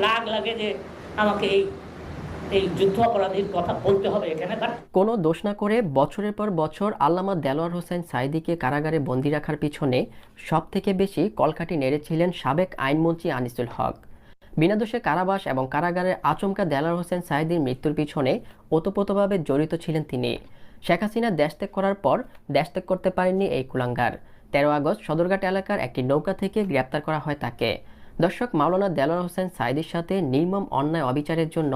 রাগ লাগে যে আমাকে এই যুদ্ধ অপরাধীর কথা বলতে হবে এখানে। কোনো দোষ না করে বছরের পর বছর আল্লামা দেলোয়ার হোসেন সাঈদীকে কারাগারে বন্দী রাখার পিছনে সবথেকে বেশি কলকাঠি নেড়েছিলেন সাবেক আইনমন্ত্রী আনিসুল হক। বিনা দোষে কারাবাস এবং কারাগারের আচমকা দেলোয়ার হোসেন সাঈদীর মৃত্যুর পিছনে ওতপ্রোতভাবে জড়িত ছিলেন তিনি। শেখ হাসিনা দেশত্যাগ করার পর দেশত্যাগ করতে পারেননি এই কুলাঙ্গার। 13 আগস্ট সদরঘাট এলাকার একটি নৌকা থেকে গ্রেপ্তার করা হয় তাকে। দর্শক, মাওলানা দেলোয়ার হোসেন সাঈদীর সাথে নির্মম অন্যায় অবিচারের জন্য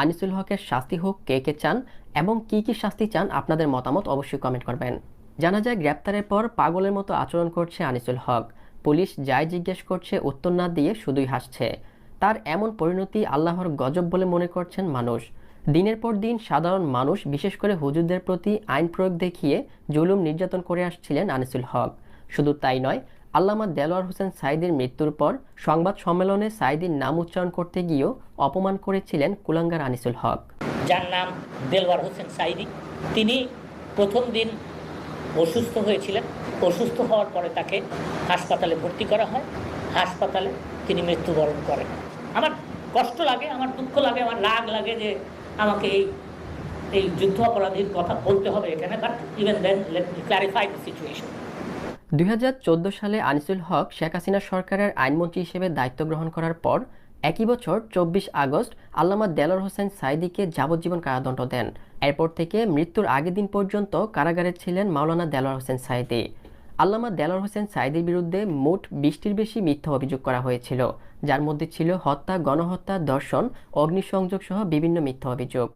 আনিসুল হকের শাস্তি হোক কে কে চান এবং কি কি শাস্তি চান আপনাদের মতামত অবশ্যই কমেন্ট করবেন। জানা যায় গ্রেপ্তারের পর পাগলের মতো আচরণ করছে আনিসুল হক। পুলিশ যাই জিজ্ঞেস করছে উত্তর না দিয়ে শুধুই হাসছে। তার এমন পরিণতি আল্লাহর গজব বলে মনে করছেন মানুষ। দিনের পর দিন সাধারণ মানুষ বিশেষ করে হুজুরদের প্রতি আইন প্রয়োগ দেখিয়ে জুলুম নির্যাতন করে আসছিলেন আনিসুল হক। শুধু তাই নয়, আল্লামা দেলোয়ার হোসেন সাঈদীর মৃত্যুর পর সংবাদ সম্মেলনে সাঈদীর নাম উচ্চারণ করতে গিয়েও অপমান করেছিলেন কুলাঙ্গার আনিসুল হক। যার নাম দেলোয়ার হোসেন সাঈদী, তিনি প্রথম দিন অসুস্থ হয়েছিলেন। অসুস্থ হওয়ার পরে তাকে হাসপাতালে ভর্তি করা হয়। হাসপাতালে তিনি মৃত্যুবরণ করেন। আমার কষ্ট লাগে, আমার দুঃখ লাগে, আমার রাগ লাগে যে আমাকে এই যুদ্ধ অপরাধীর কথা বলতে হবে এখানে। But even then let me clarify the situation. 2014 সালে আনিসুল হক শেখ হাসিনা সরকারের আইনমন্ত্রী হিসেবে দায়িত্ব গ্রহণ করার পর একই বছর 24 আগস্ট আল্লামা দেলোয়ার হোসেন সাঈদীকে যাবজ্জীবন কারাদণ্ড দেন। এরপর থেকে মৃত্যুর আগের দিন পর্যন্ত কারাগারে ছিলেন মাওলানা দেলোয়ার হোসেন সাঈদী। আল্লামা দেলোয়ার হোসেন সাঈদীর বিরুদ্ধে মোট 20টির বেশি মিথ্যা অভিযোগ করা হয়েছিল, যার মধ্যে ছিল হত্যা, গণহত্যা, ধর্ষণ, অগ্নিসংযোগ সহ বিভিন্ন মিথ্যা অভিযোগ।